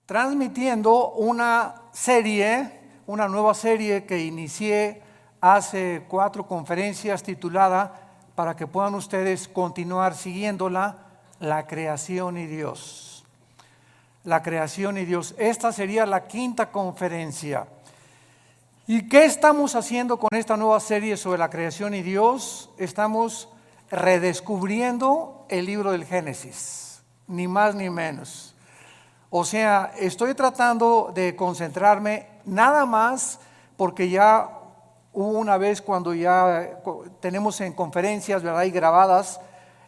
Transmitiendo una nueva serie que inicié hace 4 conferencias titulada, para que puedan ustedes continuar siguiéndola, La creación y Dios. La creación y Dios. Esta sería la 5ª conferencia. ¿Y qué estamos haciendo con esta nueva serie sobre la creación y Dios? Estamos redescubriendo el libro del Génesis, ni más ni menos. O sea, estoy tratando de concentrarme nada más porque ya hubo una vez cuando ya tenemos en conferencias, ¿verdad? Y grabadas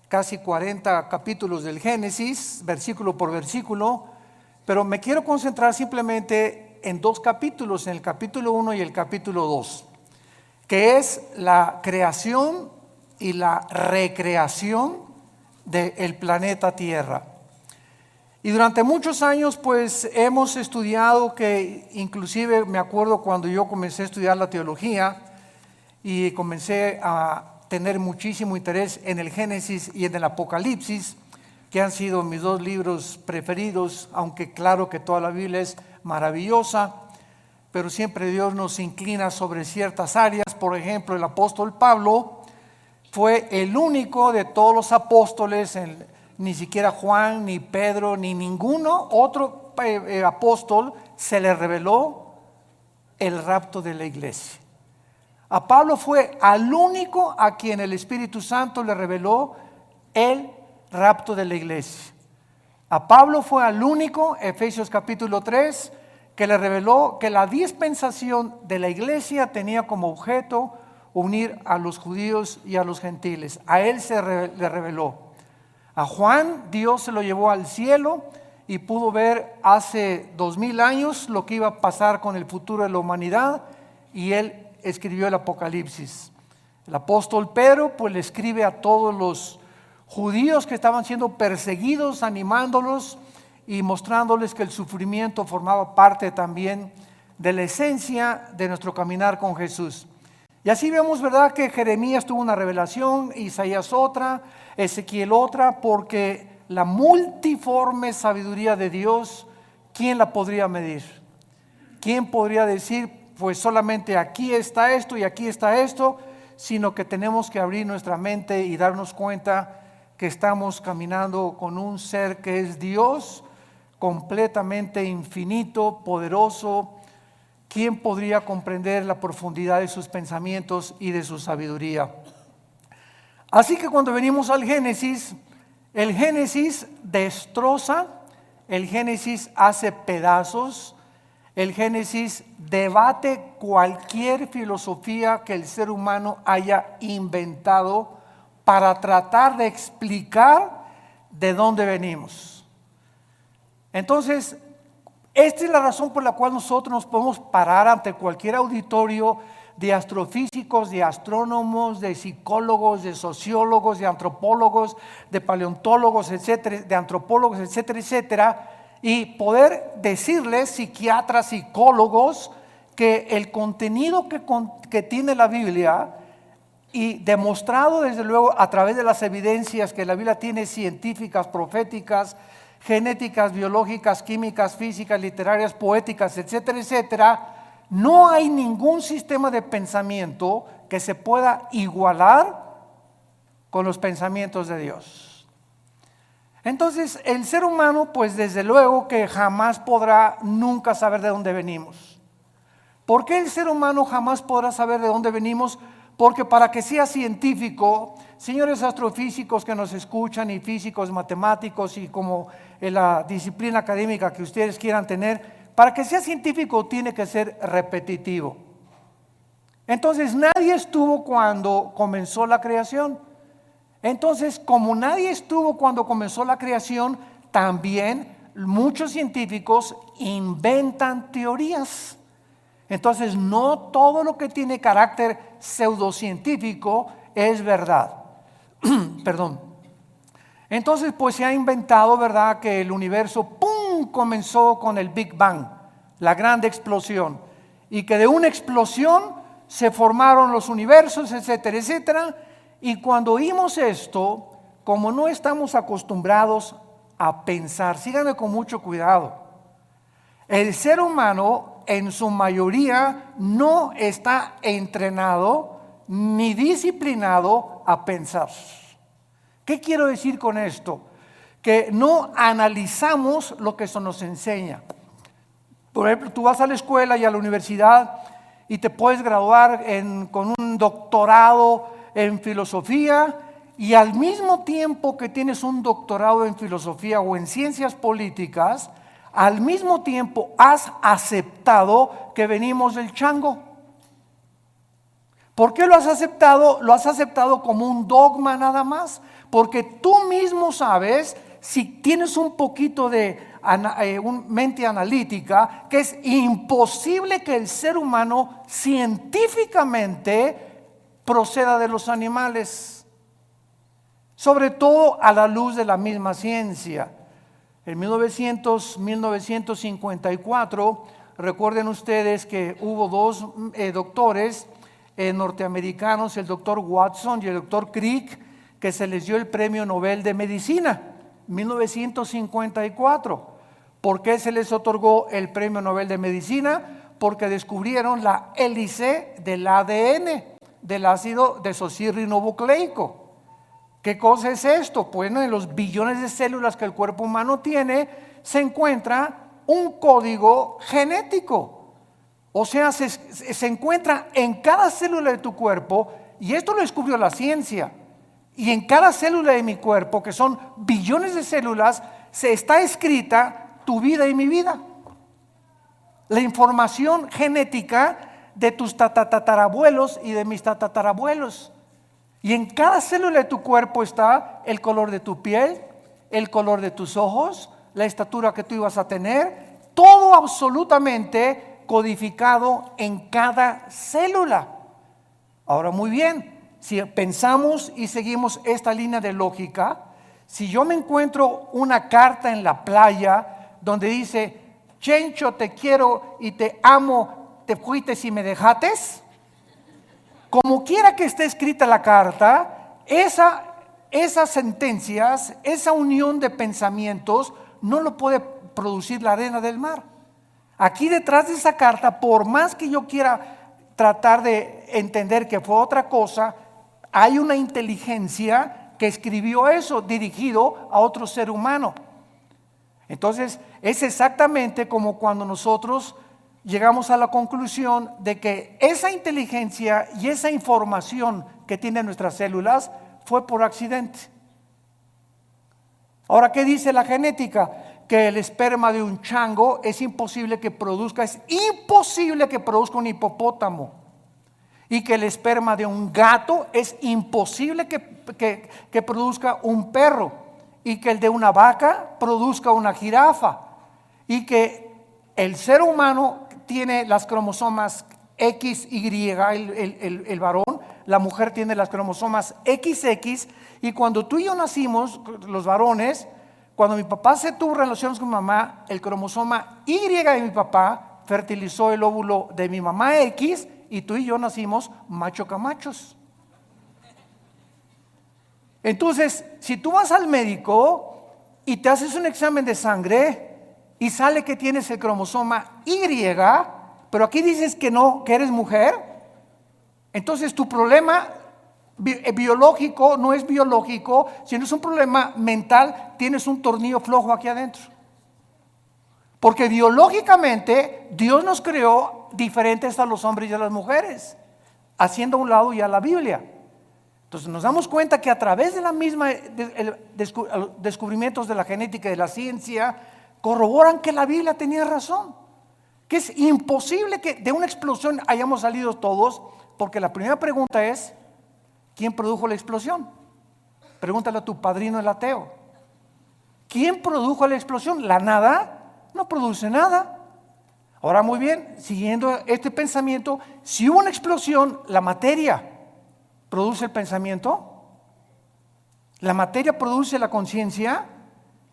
casi 40 capítulos del Génesis, versículo por versículo, pero me quiero concentrar simplemente en 2 capítulos, en el capítulo 1 y el capítulo 2, que es la creación y la recreación del planeta Tierra. Y durante muchos años pues hemos estudiado, que inclusive me acuerdo cuando yo comencé a estudiar la teología y comencé a tener muchísimo interés en el Génesis y en el Apocalipsis, que han sido mis 2 libros preferidos, aunque claro que toda la Biblia es maravillosa, pero siempre Dios nos inclina sobre ciertas áreas. Por ejemplo, el apóstol Pablo fue el único de todos los apóstoles, ni siquiera Juan, ni Pedro, ni ninguno otro apóstol se le reveló el rapto de la iglesia. A Pablo fue al único a quien el Espíritu Santo le reveló el rapto de la iglesia. A Pablo fue al único, Efesios capítulo 3, que le reveló que la dispensación de la iglesia tenía como objeto unir a los judíos y a los gentiles. A él le reveló. A Juan Dios se lo llevó al cielo y pudo ver hace 2000 años lo que iba a pasar con el futuro de la humanidad, y él escribió el Apocalipsis. El apóstol Pedro pues le escribe a todos los judíos que estaban siendo perseguidos, animándolos y mostrándoles que el sufrimiento formaba parte también de la esencia de nuestro caminar con Jesús. Y así vemos, ¿verdad?, que Jeremías tuvo una revelación, Isaías otra, Ezequiel otra, porque la multiforme sabiduría de Dios, ¿quién la podría medir? ¿Quién podría decir, pues solamente aquí está esto y aquí está esto? Sino que tenemos que abrir nuestra mente y darnos cuenta que estamos caminando con un ser que es Dios, completamente infinito, poderoso. ¿Quién podría comprender la profundidad de sus pensamientos y de su sabiduría? Así que cuando venimos al Génesis, el Génesis destroza, el Génesis hace pedazos, el Génesis debate cualquier filosofía que el ser humano haya inventado para tratar de explicar de dónde venimos. Entonces, esta es la razón por la cual nosotros nos podemos parar ante cualquier auditorio de astrofísicos, de astrónomos, de psicólogos, de sociólogos, de antropólogos, de paleontólogos, etcétera, de antropólogos, etcétera, etcétera, y poder decirles, psiquiatras, psicólogos, que el contenido que tiene la Biblia, y demostrado desde luego a través de las evidencias que la Biblia tiene, científicas, proféticas, genéticas, biológicas, químicas, físicas, literarias, poéticas, etcétera, etcétera, no hay ningún sistema de pensamiento que se pueda igualar con los pensamientos de Dios. Entonces, el ser humano, pues desde luego que jamás podrá nunca saber de dónde venimos. ¿Por qué el ser humano jamás podrá saber de dónde venimos? Porque para que sea científico, señores astrofísicos que nos escuchan, y físicos, matemáticos, y como en la disciplina académica que ustedes quieran tener, para que sea científico tiene que ser repetitivo. Entonces nadie estuvo cuando comenzó la creación. Entonces, como nadie estuvo cuando comenzó la creación, también muchos científicos inventan teorías. Entonces, no todo lo que tiene carácter pseudocientífico es verdad. Perdón. Entonces, pues se ha inventado, ¿verdad?, que el universo, ¡pum!, comenzó con el Big Bang, la gran explosión. Y que de una explosión se formaron los universos, etcétera, etcétera. Y cuando oímos esto, como no estamos acostumbrados a pensar, síganme con mucho cuidado, el ser humano en su mayoría no está entrenado ni disciplinado a pensar. ¿Qué quiero decir con esto? Que no analizamos lo que eso nos enseña. Por ejemplo, tú vas a la escuela y a la universidad y te puedes graduar con un doctorado en filosofía, y al mismo tiempo que tienes un doctorado en filosofía o en ciencias políticas, al mismo tiempo has aceptado que venimos del chango. ¿Por qué lo has aceptado? Lo has aceptado como un dogma nada más, porque tú mismo sabes, si tienes un poquito de mente analítica, que es imposible que el ser humano científicamente proceda de los animales, sobre todo a la luz de la misma ciencia. En 1954, recuerden ustedes que hubo dos doctores norteamericanos, el doctor Watson y el doctor Crick, que se les dio el premio Nobel de Medicina, 1954. ¿Por qué se les otorgó el premio Nobel de Medicina? Porque descubrieron la hélice del ADN, del ácido desoxirribonucleico. ¿Qué cosa es esto? Bueno, en los billones de células que el cuerpo humano tiene, se encuentra un código genético. O sea, se encuentra en cada célula de tu cuerpo, y esto lo descubrió la ciencia. Y en cada célula de mi cuerpo, que son billones de células, se está escrita tu vida y mi vida. La información genética de tus tatarabuelos y de mis tatarabuelos. Y en cada célula de tu cuerpo está el color de tu piel, el color de tus ojos, la estatura que tú ibas a tener, todo absolutamente codificado en cada célula. Ahora, muy bien, si pensamos y seguimos esta línea de lógica, si yo me encuentro una carta en la playa donde dice: Chencho, te quiero y te amo, te fuiste y me dejates, como quiera que esté escrita la carta, esas sentencias, esa unión de pensamientos no lo puede producir la arena del mar. Aquí detrás de esa carta, por más que yo quiera tratar de entender que fue otra cosa, hay una inteligencia que escribió eso dirigido a otro ser humano. Entonces es exactamente como cuando nosotros llegamos a la conclusión de que esa inteligencia y esa información que tienen nuestras células fue por accidente. Ahora, ¿qué dice la genética? Que el esperma de un chango es imposible que produzca un hipopótamo, y que el esperma de un gato es imposible que produzca un perro, y que el de una vaca produzca una jirafa, y que el ser humano tiene las cromosomas XY, el varón, la mujer tiene las cromosomas XX, y cuando tú y yo nacimos, los varones, cuando mi papá se tuvo relaciones con mi mamá, el cromosoma Y de mi papá fertilizó el óvulo de mi mamá X, y tú y yo nacimos macho camachos. Entonces, si tú vas al médico y te haces un examen de sangre y sale que tienes el cromosoma Y, pero aquí dices que no, que eres mujer, entonces tu problema biológico no es biológico, sino es un problema mental. Tienes un tornillo flojo aquí adentro, porque biológicamente Dios nos creó diferentes a los hombres y a las mujeres, haciendo a un lado ya la Biblia. Entonces nos damos cuenta que a través de la misma descubrimientos de la genética y de la ciencia, corroboran que la Biblia tenía razón, que es imposible que de una explosión hayamos salido todos, porque la primera pregunta es, ¿quién produjo la explosión? Pregúntale a tu padrino el ateo. ¿Quién produjo la explosión? ¿La nada? No produce nada. Ahora muy bien, siguiendo este pensamiento, si hubo una explosión, la materia produce el pensamiento, la materia produce la conciencia.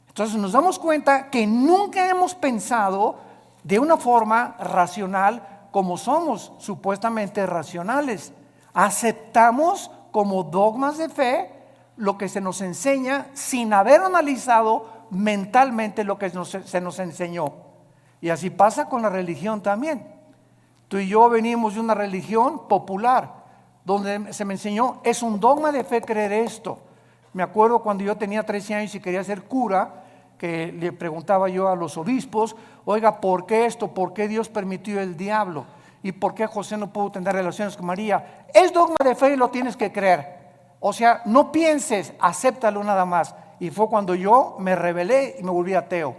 Entonces nos damos cuenta que nunca hemos pensado de una forma racional como somos supuestamente racionales. Aceptamos como dogmas de fe lo que se nos enseña sin haber analizado mentalmente lo que se nos enseñó. Y así pasa con la religión también. Tú y yo venimos de una religión popular donde se me enseñó, es un dogma de fe creer esto. Me acuerdo cuando yo tenía 13 años y quería ser cura, que le preguntaba yo a los obispos, oiga, ¿por qué esto? ¿Por qué Dios permitió el diablo? ¿Y por qué José no pudo tener relaciones con María? Es dogma de fe y lo tienes que creer. O sea, no pienses, acéptalo nada más. Y fue cuando yo me rebelé y me volví ateo.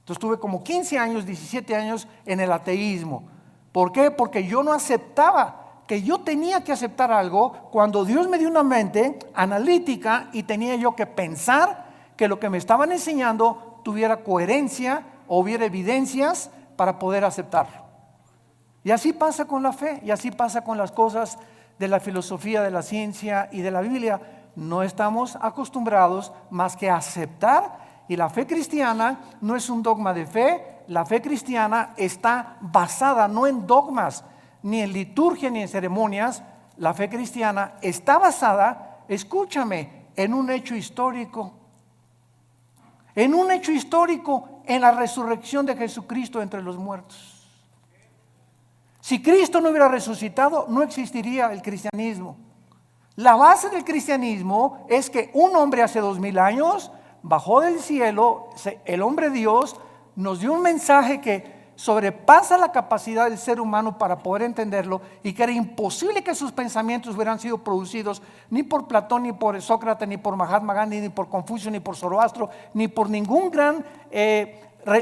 Entonces tuve como 15 años, 17 años en el ateísmo. ¿Por qué? Porque yo no aceptaba que yo tenía que aceptar algo cuando Dios me dio una mente analítica y tenía yo que pensar que lo que me estaban enseñando tuviera coherencia o hubiera evidencias para poder aceptarlo. Y así pasa con la fe, y así pasa con las cosas de la filosofía, de la ciencia y de la Biblia. No estamos acostumbrados más que a aceptar, y la fe cristiana no es un dogma de fe. La fe cristiana está basada no en dogmas, ni en liturgia, ni en ceremonias. La fe cristiana está basada, escúchame, en un hecho histórico. En un hecho histórico, en la resurrección de Jesucristo entre los muertos. Si Cristo no hubiera resucitado, no existiría el cristianismo. La base del cristianismo es que un hombre hace 2000 años bajó del cielo, el hombre Dios nos dio un mensaje que sobrepasa la capacidad del ser humano para poder entenderlo, y que era imposible que sus pensamientos hubieran sido producidos ni por Platón, ni por Sócrates, ni por Mahatma Gandhi, ni por Confucio, ni por Zoroastro, ni por ningún gran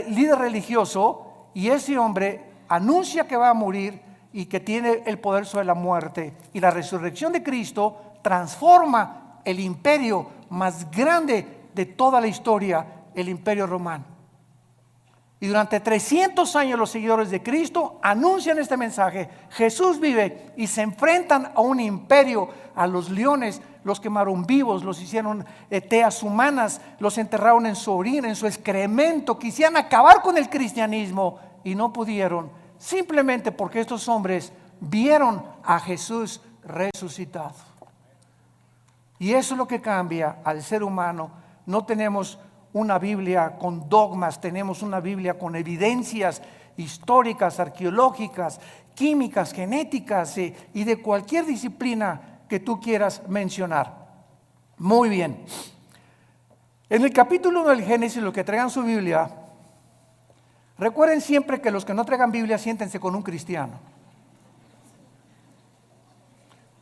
líder religioso. Y ese hombre anuncia que va a morir y que tiene el poder sobre la muerte, y la resurrección de Cristo transforma el imperio más grande de toda la historia, el imperio romano. Y durante 300 años los seguidores de Cristo anuncian este mensaje: Jesús vive, y se enfrentan a un imperio, a los leones. Los quemaron vivos, los hicieron teas humanas, los enterraron en su orina, en su excremento. Quisieran acabar con el cristianismo y no pudieron, simplemente porque estos hombres vieron a Jesús resucitado. Y eso es lo que cambia al ser humano. No tenemos una Biblia con dogmas, tenemos una Biblia con evidencias históricas, arqueológicas, químicas, genéticas y de cualquier disciplina que tú quieras mencionar. Muy bien. En el capítulo 1 del Génesis, los que traigan su Biblia, recuerden siempre que los que no traigan Biblia, siéntense con un cristiano.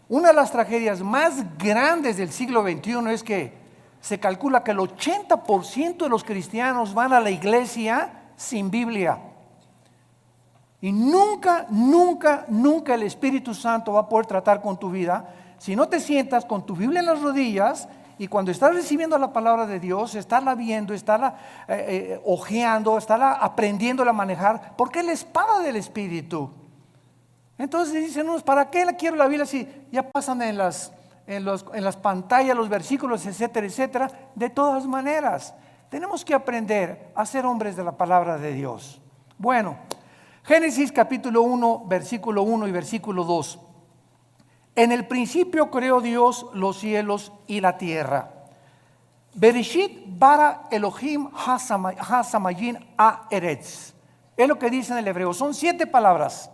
Una de las tragedias más grandes del siglo XXI es que se calcula que el 80% de los cristianos van a la iglesia sin Biblia. Y nunca el Espíritu Santo va a poder tratar con tu vida si no te sientas con tu Biblia en las rodillas, y cuando estás recibiendo la palabra de Dios, estarla viendo, estarla hojeando, estarla aprendiendo a manejar, porque es la espada del Espíritu. Entonces dicen unos, ¿para qué quiero la Biblia si ya pasan en las pantallas los versículos, etcétera, etcétera? De todas maneras, tenemos que aprender a ser hombres de la palabra de Dios. Bueno, Génesis capítulo 1, versículo 1 y versículo 2. En el principio creó Dios los cielos y la tierra. Bereshit bara Elohim ha-samayin ha-eretz. Es lo que dice en el hebreo. Son 7 palabras.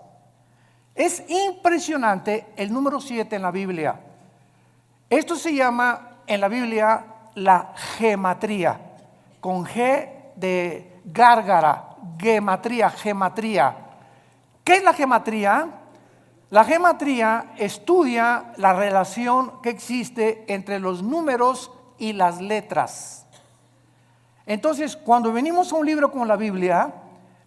Es impresionante el número 7 en la Biblia. Esto se llama en la Biblia la gematría, con G de gárgara, gematría. ¿Qué es la gematría? La gematría estudia la relación que existe entre los números y las letras. Entonces, cuando venimos a un libro como la Biblia,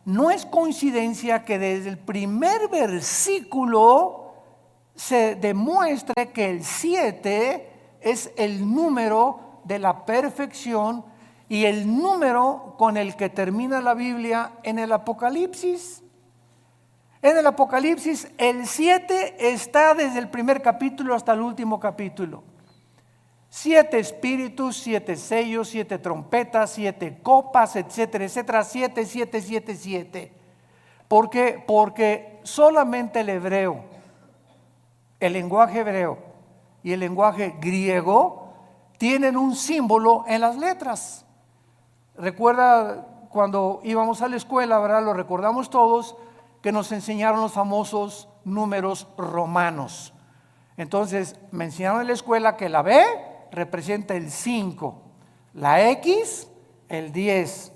no es coincidencia que desde el primer versículo se demuestre que el 7 es el número de la perfección y el número con el que termina la Biblia en el Apocalipsis. En el Apocalipsis el 7 está desde el primer capítulo hasta el último capítulo. 7 espíritus, 7 sellos, 7 trompetas, 7 copas, etcétera, etcétera. 7, 7, 7, 7. ¿Por qué? Porque solamente el hebreo, el lenguaje hebreo y el lenguaje griego tienen un símbolo en las letras. Recuerda cuando íbamos a la escuela, ¿verdad? Lo recordamos todos, que nos enseñaron los famosos números romanos. Entonces me enseñaron en la escuela que la B representa el 5, la X el 10,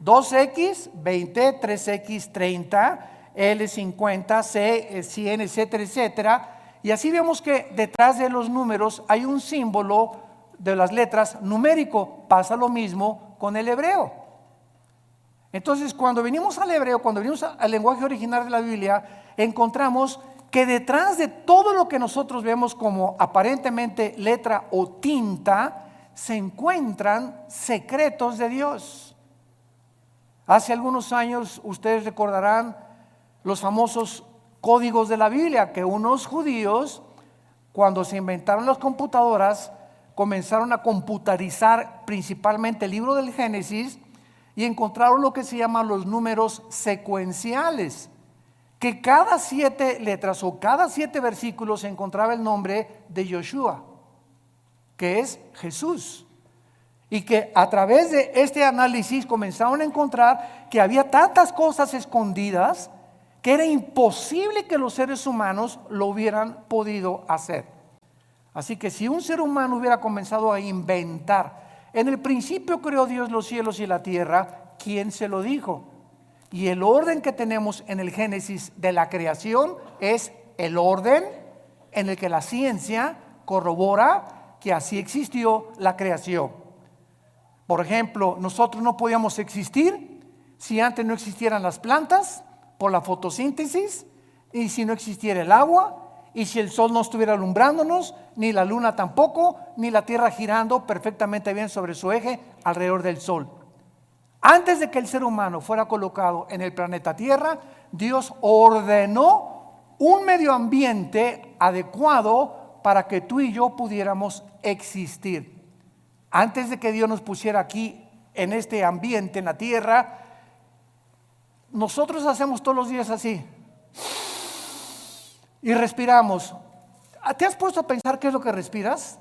2X 20, 3X 30, L 50, C 100, etcétera, etcétera. Y así vemos que detrás de los números hay un símbolo de las letras numérico. Pasa lo mismo con el hebreo. Entonces, cuando venimos al hebreo, cuando venimos al lenguaje original de la Biblia, encontramos que detrás de todo lo que nosotros vemos como aparentemente letra o tinta, se encuentran secretos de Dios. Hace algunos años, ustedes recordarán los famosos códigos de la Biblia, que unos judíos, cuando se inventaron las computadoras, comenzaron a computarizar principalmente el libro del Génesis y encontraron lo que se llaman los números secuenciales, que cada 7 letras o cada 7 versículos se encontraba el nombre de Yoshua, que es Jesús, y que a través de este análisis comenzaron a encontrar que había tantas cosas escondidas que era imposible que los seres humanos lo hubieran podido hacer. Así que si un ser humano hubiera comenzado a inventar, en el principio creó Dios los cielos y la tierra, ¿quién se lo dijo? Y el orden que tenemos en el Génesis de la creación es el orden en el que la ciencia corrobora que así existió la creación. Por ejemplo, nosotros no podíamos existir si antes no existieran las plantas por la fotosíntesis, y si no existiera el agua, y si el sol no estuviera alumbrándonos, ni la luna tampoco, ni la tierra girando perfectamente bien sobre su eje alrededor del sol. Antes de que el ser humano fuera colocado en el planeta Tierra, Dios ordenó un medio ambiente adecuado para que tú y yo pudiéramos existir. Antes de que Dios nos pusiera aquí en este ambiente, en la tierra, nosotros hacemos todos los días así y respiramos. ¿Te has puesto a pensar qué es lo que respiras?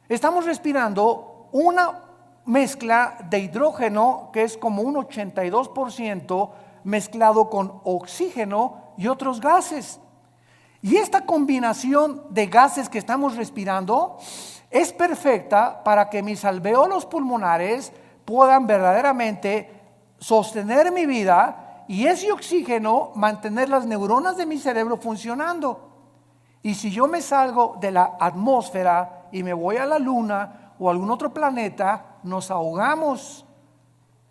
Estamos respirando una mezcla de hidrógeno que es como un 82% mezclado con oxígeno y otros gases. Y esta combinación de gases que estamos respirando es perfecta para que mis alvéolos pulmonares puedan verdaderamente sostener mi vida y ese oxígeno mantener las neuronas de mi cerebro funcionando. Y si yo me salgo de la atmósfera y me voy a la luna o a algún otro planeta, nos ahogamos,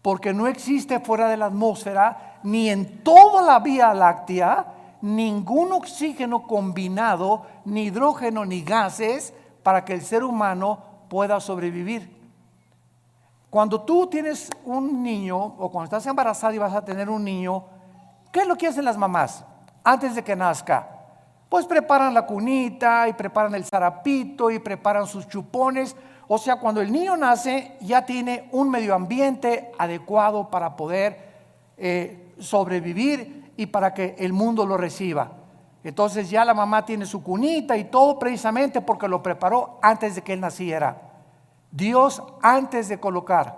porque no existe fuera de la atmósfera ni en toda la Vía Láctea ningún oxígeno combinado, ni hidrógeno ni gases para que el ser humano pueda sobrevivir. Cuando tú tienes un niño o cuando estás embarazada y vas a tener un niño, ¿qué es lo que hacen las mamás antes de que nazca? Pues preparan la cunita y preparan el zarapito y preparan sus chupones. O sea, cuando el niño nace ya tiene un medio ambiente adecuado para poder sobrevivir y para que el mundo lo reciba. Entonces ya la mamá tiene su cunita y todo precisamente porque lo preparó antes de que él naciera. Dios, antes de colocar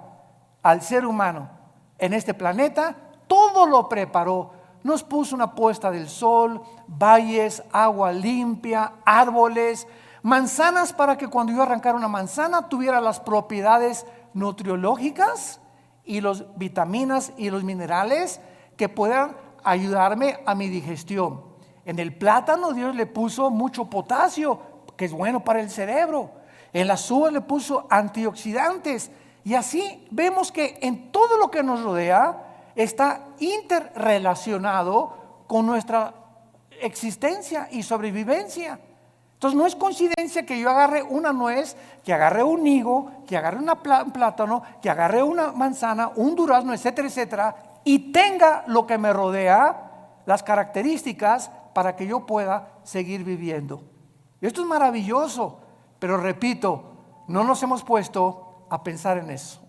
al ser humano en este planeta, todo lo preparó. Nos puso una puesta del sol, valles, agua limpia, árboles, manzanas para que cuando yo arrancara una manzana tuviera las propiedades nutriológicas y las vitaminas y los minerales que puedan ayudarme a mi digestión. En el plátano Dios le puso mucho potasio, que es bueno para el cerebro. En las uvas le puso antioxidantes. Y así vemos que en todo lo que nos rodea está interrelacionado con nuestra existencia y sobrevivencia. Entonces no es coincidencia que yo agarre una nuez, que agarre un higo, que agarre un plátano, que agarre una manzana, un durazno, etcétera, etcétera, y tenga lo que me rodea, las características para que yo pueda seguir viviendo. Esto es maravilloso, pero repito, no nos hemos puesto a pensar en eso.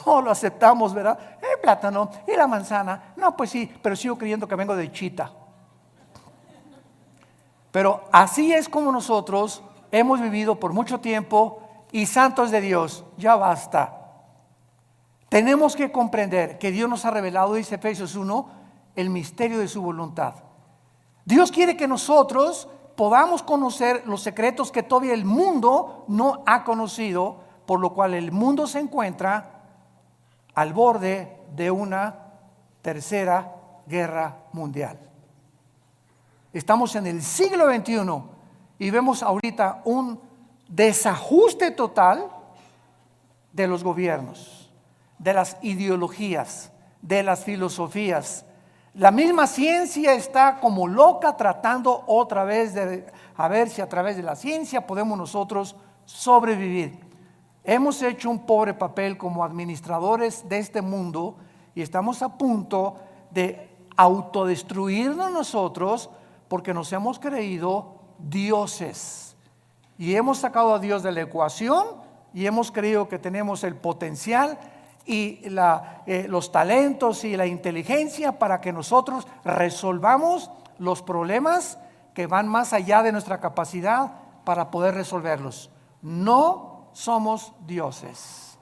Todo lo aceptamos, ¿verdad? El plátano y la manzana. No, pues sí, pero sigo creyendo que vengo de Chita. Pero así es como nosotros hemos vivido por mucho tiempo. Y santos de Dios, ya basta. Tenemos que comprender que Dios nos ha revelado, dice Efesios 1, el misterio de su voluntad. Dios quiere que nosotros podamos conocer los secretos que todavía el mundo no ha conocido, por lo cual el mundo se encuentra al borde de una tercera guerra mundial. Estamos en el siglo XXI y vemos ahorita un desajuste total de los gobiernos, de las ideologías, de las filosofías. La misma ciencia está como loca tratando otra vez de a ver si a través de la ciencia podemos nosotros sobrevivir. Hemos hecho un pobre papel como administradores de este mundo y estamos a punto de autodestruirnos nosotros porque nos hemos creído dioses y hemos sacado a Dios de la ecuación y hemos creído que tenemos el potencial y los talentos y la inteligencia para que nosotros resolvamos los problemas que van más allá de nuestra capacidad para poder resolverlos. No somos dioses,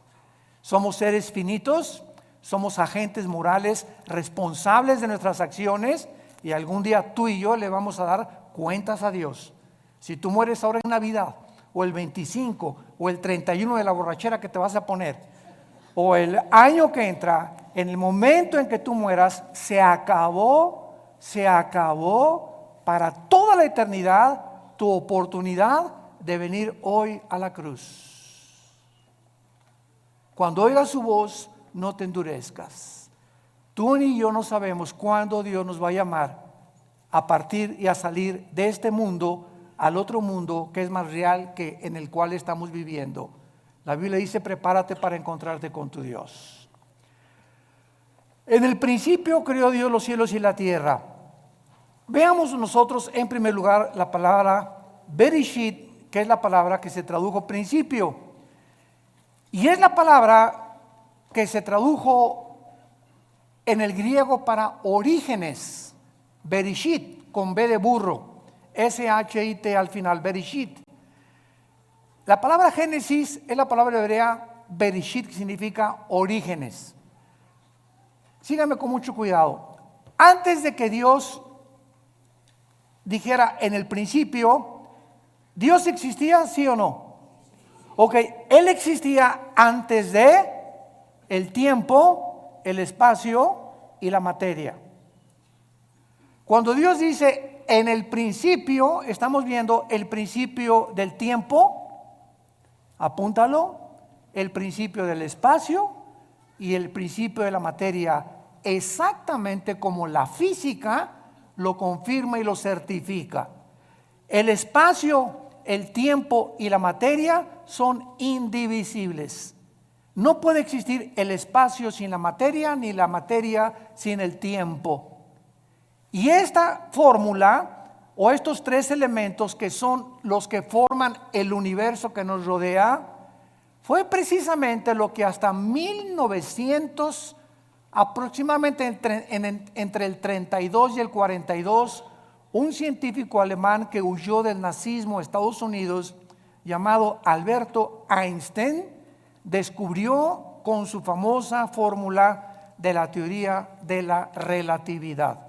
somos seres finitos, somos agentes morales responsables de nuestras acciones y algún día tú y yo le vamos a dar cuentas a Dios. Si tú mueres ahora en Navidad o el 25 o el 31 de la borrachera que te vas a poner o el año que entra, en el momento en que tú mueras, se acabó para toda la eternidad tu oportunidad de venir hoy a la cruz. Cuando oigas su voz, no te endurezcas. Tú ni yo no sabemos cuándo Dios nos va a llamar a partir y a salir de este mundo al otro mundo que es más real que en el cual estamos viviendo. La Biblia dice, prepárate para encontrarte con tu Dios. En el principio creó Dios los cielos y la tierra. Veamos nosotros en primer lugar la palabra Bereshit, que es la palabra que se tradujo principio. Y es la palabra que se tradujo en el griego para orígenes. Bereshit, con B de burro. S-H-I-T al final, Bereshit. La palabra Génesis es la palabra hebrea Bereshit, que significa orígenes. Síganme con mucho cuidado. Antes de que Dios dijera en el principio, ¿Dios existía, sí o no? Ok, Él existía antes de el tiempo, el espacio y la materia. Cuando Dios dice en el principio, estamos viendo el principio del tiempo, apúntalo, el principio del espacio y el principio de la materia, exactamente como la física lo confirma y lo certifica. El espacio, el tiempo y la materia son indivisibles. No puede existir el espacio sin la materia, ni la materia sin el tiempo. Y esta fórmula o estos tres elementos que son los que forman el universo que nos rodea, fue precisamente lo que hasta 1900, aproximadamente entre el 32 y el 42, un científico alemán que huyó del nazismo a Estados Unidos, llamado Alberto Einstein, descubrió con su famosa fórmula de la teoría de la relatividad.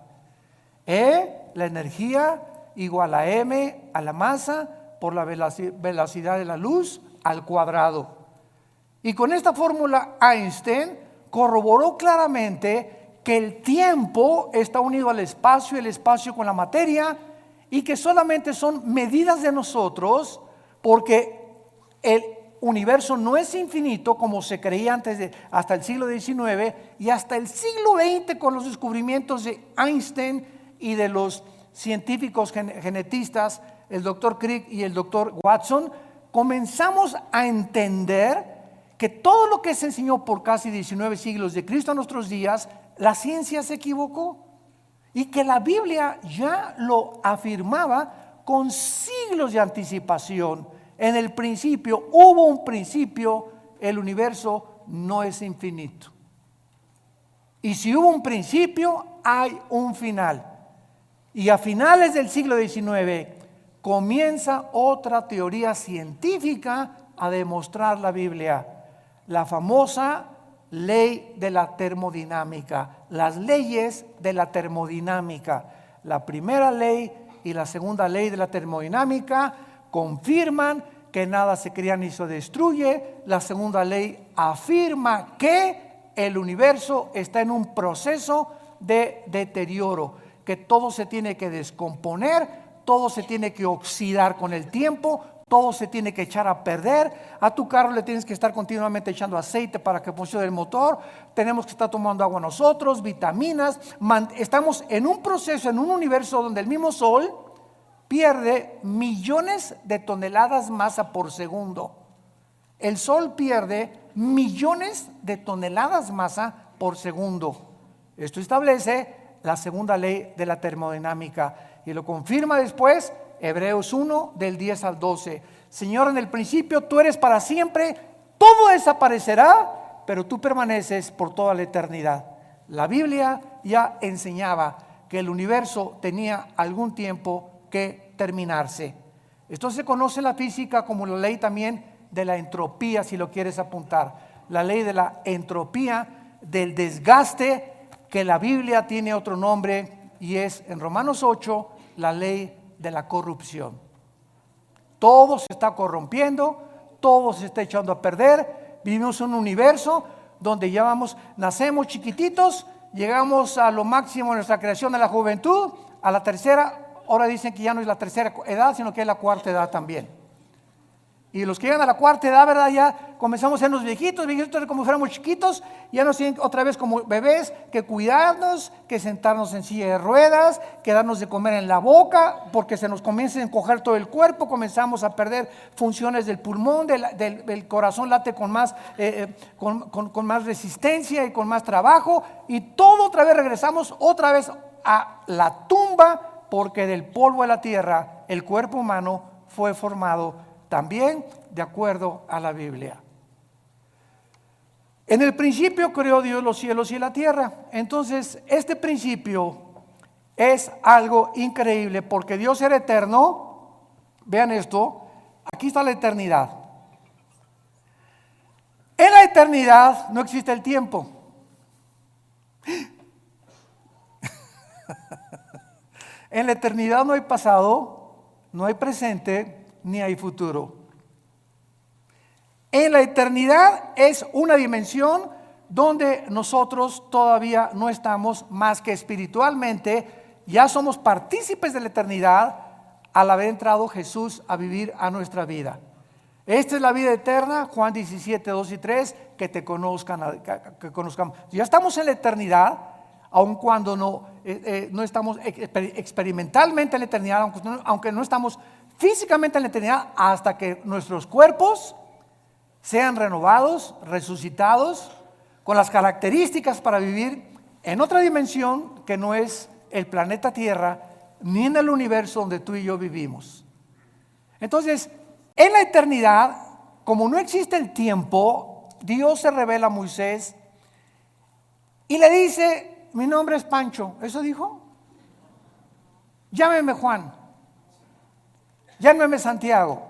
E, la energía, igual a m a la masa por la velocidad de la luz al cuadrado. Y con esta fórmula Einstein corroboró claramente que el tiempo está unido al espacio y el espacio con la materia y que solamente son medidas de nosotros porque el universo no es infinito como se creía antes hasta el siglo XIX y hasta el siglo XX con los descubrimientos de Einstein y de los científicos genetistas, el doctor Crick y el doctor Watson, comenzamos a entender que todo lo que se enseñó por casi 19 siglos de Cristo a nuestros días, la ciencia se equivocó. Y que la Biblia ya lo afirmaba con siglos de anticipación. En el principio, hubo un principio, el universo no es infinito. Y si hubo un principio, hay un final. Y a finales del siglo XIX comienza otra teoría científica a demostrar la Biblia. La famosa ley de la termodinámica, las leyes de la termodinámica. La primera ley y la segunda ley de la termodinámica confirman que nada se crea ni se destruye. La segunda ley afirma que el universo está en un proceso de deterioro, que todo se tiene que descomponer, todo se tiene que oxidar con el tiempo, todo se tiene que echar a perder. A tu carro le tienes que estar continuamente echando aceite para que funcione el motor. Tenemos que estar tomando agua nosotros, vitaminas. Estamos en un proceso, en un universo donde el mismo Sol pierde millones de toneladas masa por segundo. El Sol pierde millones de toneladas masa por segundo. Esto establece la segunda ley de la termodinámica y lo confirma después Hebreos 1 del 10 al 12. Señor, en el principio tú eres para siempre, todo desaparecerá, pero tú permaneces por toda la eternidad. La Biblia ya enseñaba que el universo tenía algún tiempo que terminarse. Esto se conoce en la física como la ley también de la entropía, si lo quieres apuntar. La ley de la entropía, del desgaste, que la Biblia tiene otro nombre y es en Romanos 8 la ley de la corrupción. Todo se está corrompiendo, todo se está echando a perder. Vivimos en un universo donde ya nacemos chiquititos, llegamos a lo máximo de nuestra creación de la juventud, a la tercera. Ahora dicen que ya no es la tercera edad, sino que es la cuarta edad también. Y los que llegan a la cuarta edad, ¿verdad? Ya comenzamos a ser los viejitos como fuéramos chiquitos, ya nos tienen otra vez como bebés, que cuidarnos, que sentarnos en silla de ruedas, que darnos de comer en la boca, porque se nos comienza a encoger todo el cuerpo, comenzamos a perder funciones del pulmón, del corazón late con más resistencia y con más trabajo, y todo otra vez regresamos otra vez a la tumba, porque del polvo de la tierra el cuerpo humano fue formado también de acuerdo a la Biblia. En el principio creó Dios los cielos y la tierra. Entonces, este principio es algo increíble porque Dios era eterno. Vean esto, aquí está la eternidad. En la eternidad no existe el tiempo. En la eternidad no hay pasado, no hay presente, ni hay futuro. En la eternidad es una dimensión donde nosotros todavía no estamos más que espiritualmente, ya somos partícipes de la eternidad al haber entrado Jesús a vivir a nuestra vida. Esta es la vida eterna, Juan 17, 2 y 3, que te conozcan, que conozcamos. Ya estamos en la eternidad, aun cuando no estamos experimentalmente en la eternidad, aunque no estamos físicamente en la eternidad, hasta que nuestros cuerpos sean renovados, resucitados, con las características para vivir en otra dimensión que no es el planeta Tierra, ni en el universo donde tú y yo vivimos. Entonces, en la eternidad, como no existe el tiempo, Dios se revela a Moisés y le dice: mi nombre es Pancho. ¿Eso dijo? Llámeme Juan. Llámeme Santiago.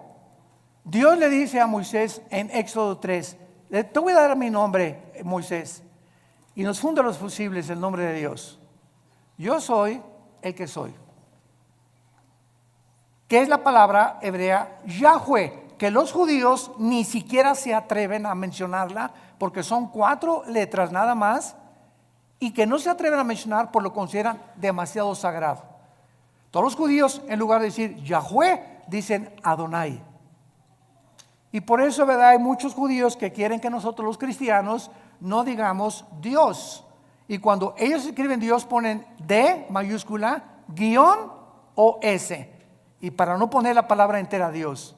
Dios le dice a Moisés en Éxodo 3: te voy a dar mi nombre, Moisés. Y nos funda los fusibles el nombre de Dios. Yo soy el que soy. Que es la palabra hebrea Yahweh, que los judíos ni siquiera se atreven a mencionarla porque son 4 letras nada más, y que no se atreven a mencionar por lo consideran demasiado sagrado. Todos los judíos, en lugar de decir Yahweh, dicen Adonai. Y por eso, ¿verdad?, hay muchos judíos que quieren que nosotros los cristianos no digamos Dios. Y cuando ellos escriben Dios ponen D mayúscula, guión O-S. Y para no poner la palabra entera Dios.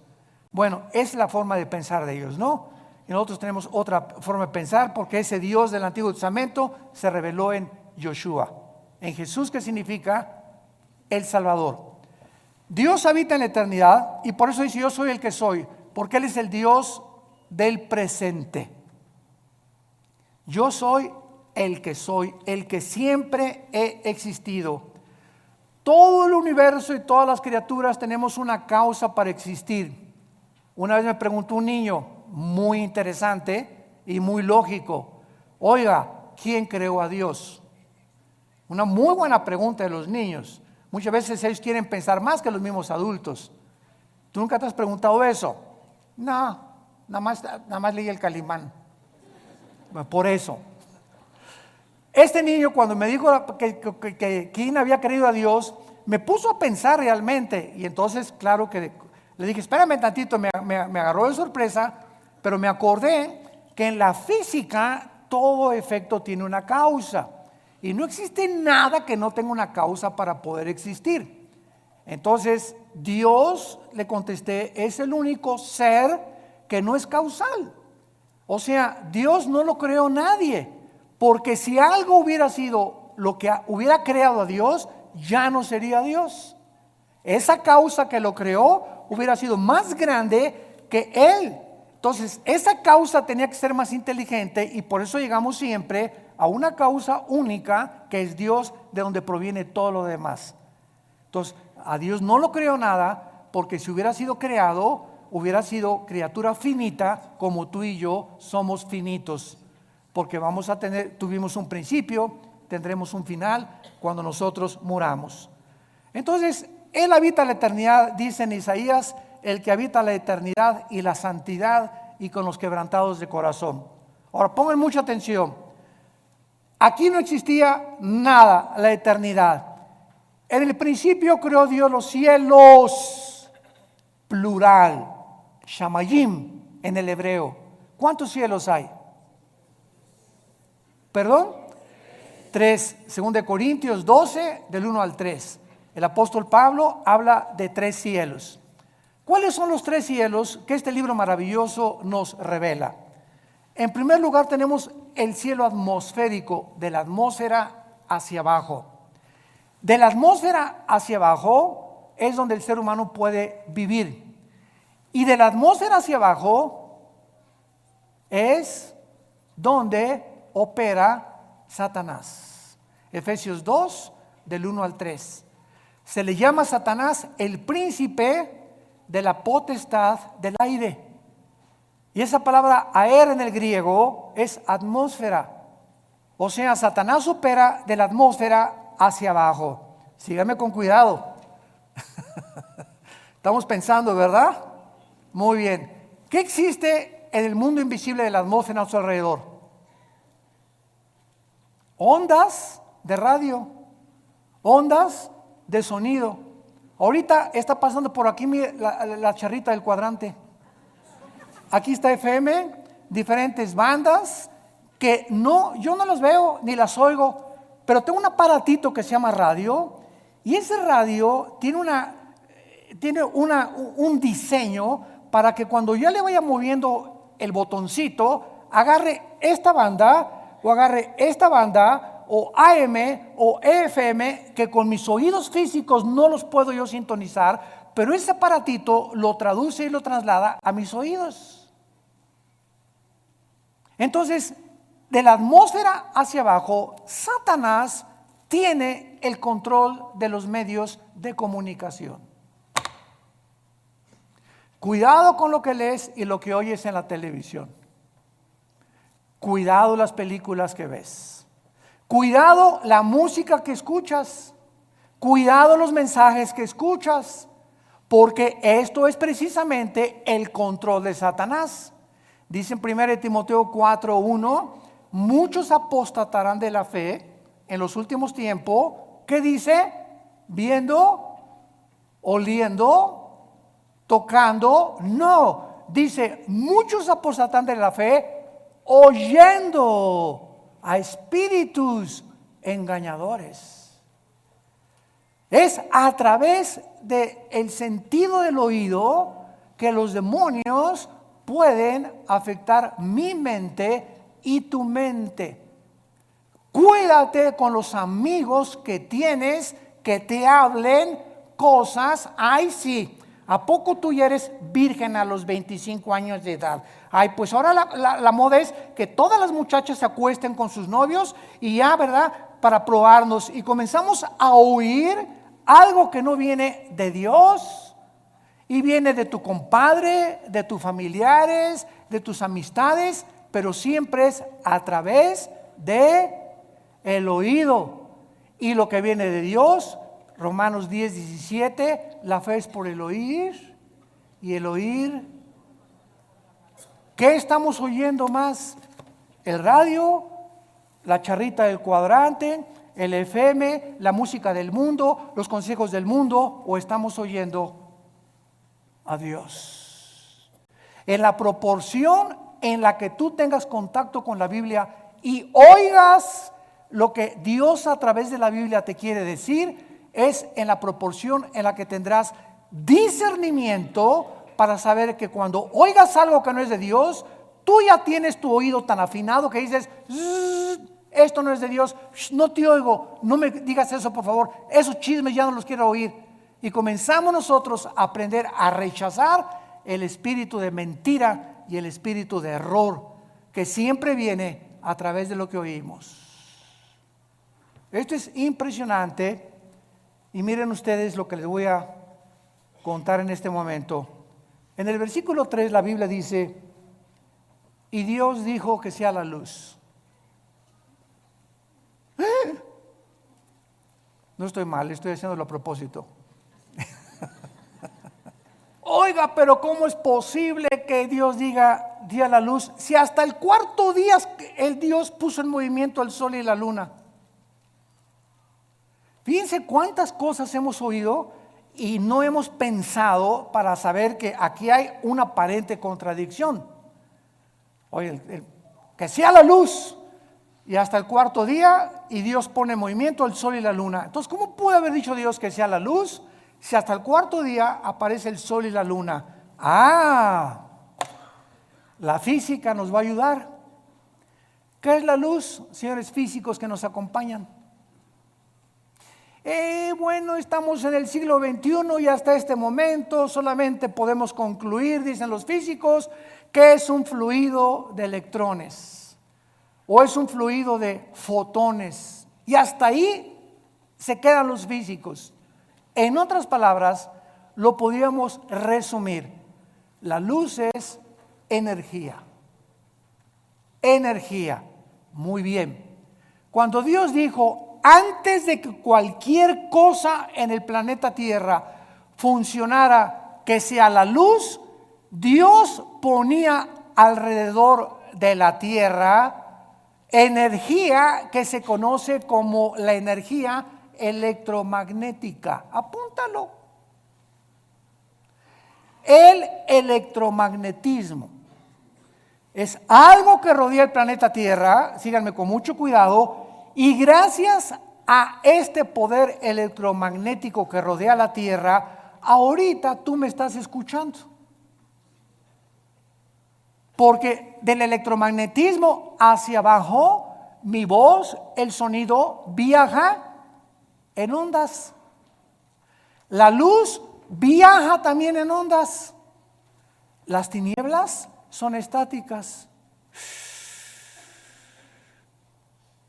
Bueno, es la forma de pensar de ellos, ¿no? Y nosotros tenemos otra forma de pensar porque ese Dios del Antiguo Testamento se reveló en Yoshua, en Jesús, que significa el Salvador. Dios habita en la eternidad y por eso dice yo soy el que soy, porque Él es el Dios del presente. Yo soy el que siempre he existido. Todo el universo y todas las criaturas tenemos una causa para existir. Una vez me preguntó un niño, muy interesante y muy lógico: oiga, ¿quién creó a Dios? Una muy buena pregunta de los niños. Muchas veces ellos quieren pensar más que los mismos adultos. ¿Tú nunca te has preguntado eso? No, nada más leí el Calimán. Por eso. Este niño, cuando me dijo que quién había creído a Dios, me puso a pensar realmente. Y entonces, claro que le dije, espérame tantito, me agarró de sorpresa, pero me acordé que en la física todo efecto tiene una causa. Y no existe nada que no tenga una causa para poder existir. Entonces, Dios, le contesté, es el único ser que no es causal. O sea, Dios no lo creó nadie. Porque si algo hubiera sido lo que hubiera creado a Dios, ya no sería Dios. Esa causa que lo creó hubiera sido más grande que Él. Entonces, esa causa tenía que ser más inteligente y por eso llegamos siempre a una causa única que es Dios, de donde proviene todo lo demás. Entonces, a Dios no lo creó nada, porque si hubiera sido creado, hubiera sido criatura finita, como tú y yo somos finitos, porque tuvimos un principio, tendremos un final cuando nosotros muramos. Entonces, Él habita la eternidad, dice en Isaías, el que habita la eternidad y la santidad y con los quebrantados de corazón. Ahora pongan mucha atención. Aquí no existía nada, la eternidad. En el principio creó Dios los cielos, plural, shamayim en el hebreo. ¿Cuántos cielos hay? ¿Perdón? 3, 2 Corintios 12, del 1 al 3. El apóstol Pablo habla de 3 cielos. ¿Cuáles son los 3 cielos que este libro maravilloso nos revela? En primer lugar tenemos el cielo atmosférico, de la atmósfera hacia abajo. De la atmósfera hacia abajo es donde el ser humano puede vivir. Y de la atmósfera hacia abajo es donde opera Satanás. Efesios 2, del 1 al 3. Se le llama Satanás el príncipe de la potestad del aire. Y esa palabra aer en el griego es atmósfera. O sea, Satanás opera de la atmósfera hacia abajo. Sígame con cuidado. Estamos pensando, ¿verdad? Muy bien. ¿Qué existe en el mundo invisible de la atmósfera a nuestro alrededor? Ondas de radio, ondas de sonido. Ahorita está pasando por aquí la charrita del cuadrante. Aquí está FM, diferentes bandas que yo no las veo ni las oigo, pero tengo un aparatito que se llama radio y ese radio tiene un diseño para que cuando yo le vaya moviendo el botoncito, agarre esta banda o agarre esta banda o AM o FM, que con mis oídos físicos no los puedo yo sintonizar, pero ese aparatito lo traduce y lo traslada a mis oídos. Entonces, de la atmósfera hacia abajo, Satanás tiene el control de los medios de comunicación. Cuidado con lo que lees y lo que oyes en la televisión. Cuidado las películas que ves. Cuidado la música que escuchas. Cuidado los mensajes que escuchas. Porque esto es precisamente el control de Satanás. Dice en 1 Timoteo 4:1, muchos apostatarán de la fe en los últimos tiempos. ¿Qué dice? Viendo, oliendo, tocando. No, dice, muchos apostatarán de la fe oyendo a espíritus engañadores. Es a través del sentido del oído que los demonios pueden afectar mi mente y tu mente. Cuídate con los amigos que tienes que te hablen cosas. Ay, sí, ¿a poco tú ya eres virgen a los 25 años de edad? Ay, pues ahora la moda es que todas las muchachas se acuesten con sus novios y ya, ¿verdad? Para probarnos. Y comenzamos a oír algo que no viene de Dios y viene de tu compadre, de tus familiares, de tus amistades, pero siempre es a través de el oído. Y lo que viene de Dios, Romanos 10:17, la fe es por el oír y el oír. ¿Qué estamos oyendo más? ¿El radio? ¿La charrita del cuadrante? ¿El FM? ¿La música del mundo? ¿Los consejos del mundo? ¿O estamos oyendo a Dios? En la proporción en la que tú tengas contacto con la Biblia y oigas lo que Dios a través de la Biblia te quiere decir, es en la proporción en la que tendrás discernimiento para saber que cuando oigas algo que no es de Dios, tú ya tienes tu oído tan afinado que dices, esto no es de Dios, no te oigo, no me digas eso por favor, esos chismes ya no los quiero oír. Y comenzamos nosotros a aprender a rechazar el espíritu de mentira y el espíritu de error que siempre viene a través de lo que oímos. Esto es impresionante y miren ustedes lo que les voy a contar en este momento. En el versículo 3 la Biblia dice, y Dios dijo que sea la luz. No estoy mal, estoy haciéndolo a propósito. Oiga, pero ¿cómo es posible que Dios diga día la luz si hasta el cuarto día el Dios puso en movimiento el sol y la luna? Fíjense cuántas cosas hemos oído y no hemos pensado para saber que aquí hay una aparente contradicción. Oye, que sea la luz y hasta el cuarto día y Dios pone en movimiento el sol y la luna. Entonces, ¿cómo puede haber dicho Dios que sea la luz si hasta el cuarto día aparece el sol y la luna? La física nos va a ayudar. ¿Qué es la luz, señores físicos que nos acompañan? Bueno, estamos en el siglo XXI y hasta este momento solamente podemos concluir, dicen los físicos, que es un fluido de electrones o es un fluido de fotones. Y hasta ahí se quedan los físicos. En otras palabras, lo podríamos resumir. La luz es energía. Energía. Muy bien. Cuando Dios dijo, antes de que cualquier cosa en el planeta Tierra funcionara, que sea la luz, Dios ponía alrededor de la Tierra energía que se conoce como la energía electromagnética. Apúntalo. El electromagnetismo es algo que rodea el planeta Tierra, síganme con mucho cuidado, y gracias a este poder electromagnético que rodea la Tierra, ahorita tú me estás escuchando. Porque del electromagnetismo hacia abajo, mi voz, el sonido viaja en ondas. La luz viaja también en ondas. Las tinieblas son estáticas.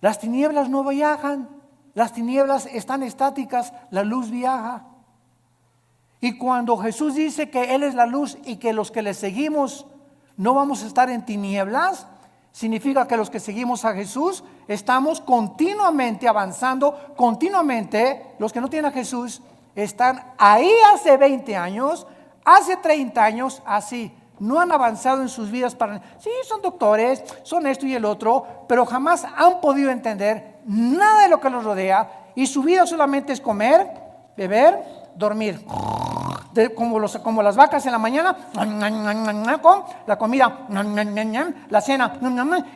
Las tinieblas no viajan, las tinieblas están estáticas, la luz viaja. Y cuando Jesús dice que Él es la luz y que los que le seguimos no vamos a estar en tinieblas, significa que los que seguimos a Jesús estamos continuamente avanzando, continuamente. Los que no tienen a Jesús están ahí hace 20 años, hace 30 años, así. No han avanzado en sus vidas sí, son doctores, son esto y el otro, pero jamás han podido entender nada de lo que los rodea y su vida solamente es comer, beber, dormir. como las vacas en la mañana, con la comida, la cena,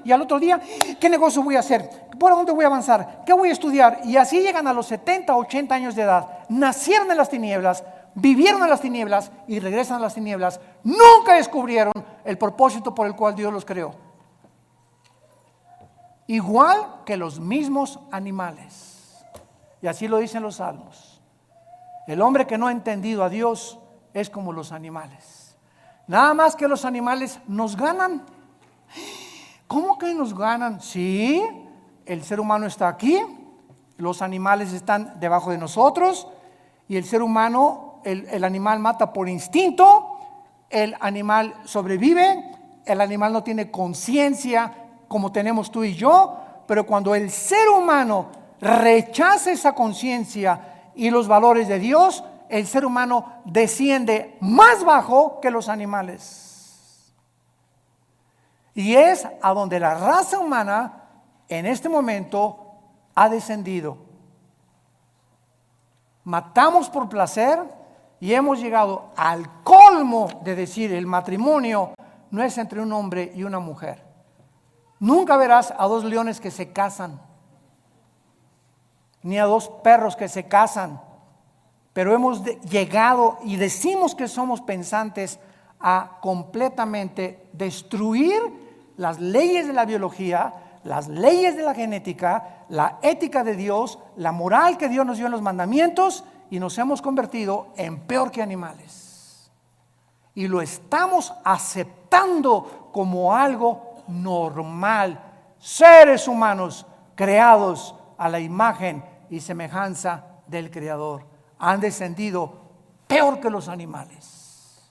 y al otro día, ¿qué negocio voy a hacer? ¿Por dónde voy a avanzar? ¿Qué voy a estudiar? Y así llegan a los 70, 80 años de edad, nacieron en las tinieblas, vivieron en las tinieblas y regresan a las tinieblas. Nunca descubrieron el propósito por el cual Dios los creó. Igual que los mismos animales. Y así lo dicen los salmos. El hombre que no ha entendido a Dios es como los animales. Nada más que los animales nos ganan. ¿Cómo que nos ganan? Sí, el ser humano está aquí, los animales están debajo de nosotros y el ser humano, el animal mata por instinto, el animal sobrevive, el animal no tiene conciencia como tenemos tú y yo, pero cuando el ser humano rechaza esa conciencia y los valores de Dios, el ser humano desciende más bajo que los animales. Y es a donde la raza humana en este momento ha descendido. Matamos por placer y hemos llegado al colmo de decir el matrimonio no es entre un hombre y una mujer. Nunca verás a dos leones que se casan, ni a dos perros que se casan, pero hemos llegado y decimos que somos pensantes a completamente destruir las leyes de la biología, las leyes de la genética, la ética de Dios, la moral que Dios nos dio en los mandamientos, y nos hemos convertido en peor que animales. Y lo estamos aceptando como algo normal. Seres humanos creados a la imagen y semejanza del Creador han descendido peor que los animales.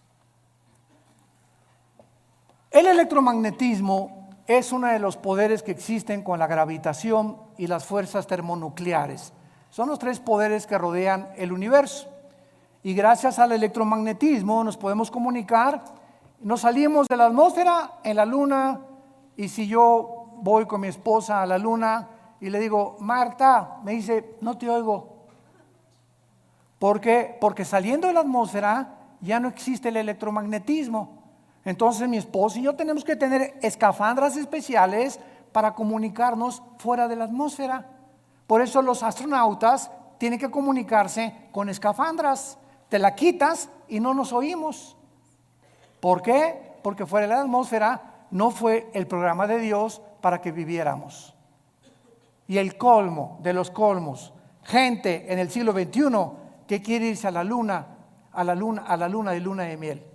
El electromagnetismo es uno de los poderes que existen con la gravitación y las fuerzas termonucleares. Son los tres poderes que rodean el universo. Y gracias al electromagnetismo nos podemos comunicar. Nos salimos de la atmósfera en la luna, y si yo voy con mi esposa a la luna y le digo, Marta, me dice, no te oigo. ¿Por qué? Porque saliendo de la atmósfera ya no existe el electromagnetismo. Entonces mi esposo y yo tenemos que tener escafandras especiales para comunicarnos fuera de la atmósfera. Por eso los astronautas tienen que comunicarse con escafandras. Te la quitas y no nos oímos. ¿Por qué? Porque fuera de la atmósfera no fue el programa de Dios para que viviéramos. Y el colmo de los colmos, gente en el siglo XXI que quiere irse a la luna de luna de miel.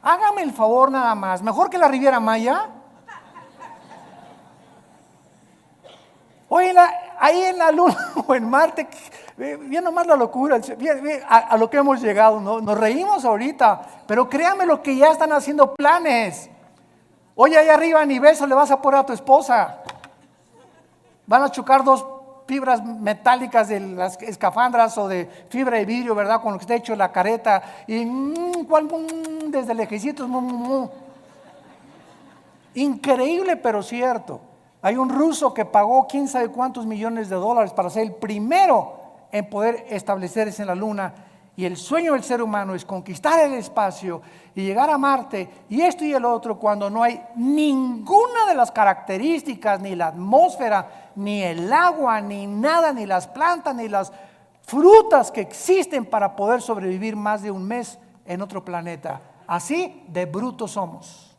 Hágame el favor nada más, mejor que la Riviera Maya. Oye, ahí en la luna o en Marte, bien nomás la locura, a lo que hemos llegado, ¿no? Nos reímos ahorita, pero créame lo que ya están haciendo planes. Oye, ahí arriba ni beso le vas a poner a tu esposa. Van a chocar dos fibras metálicas de las escafandras o de fibra de vidrio, ¿verdad? Con lo que está hecho la careta. Y desde lejecitos. Increíble, pero cierto. Hay un ruso que pagó quién sabe cuántos millones de dólares para ser el primero en poder establecerse en la luna. Y el sueño del ser humano es conquistar el espacio y llegar a Marte y esto y el otro, cuando no hay ninguna de las características, ni la atmósfera, ni el agua, ni nada, ni las plantas, ni las frutas que existen para poder sobrevivir más de un mes en otro planeta. Así de brutos somos.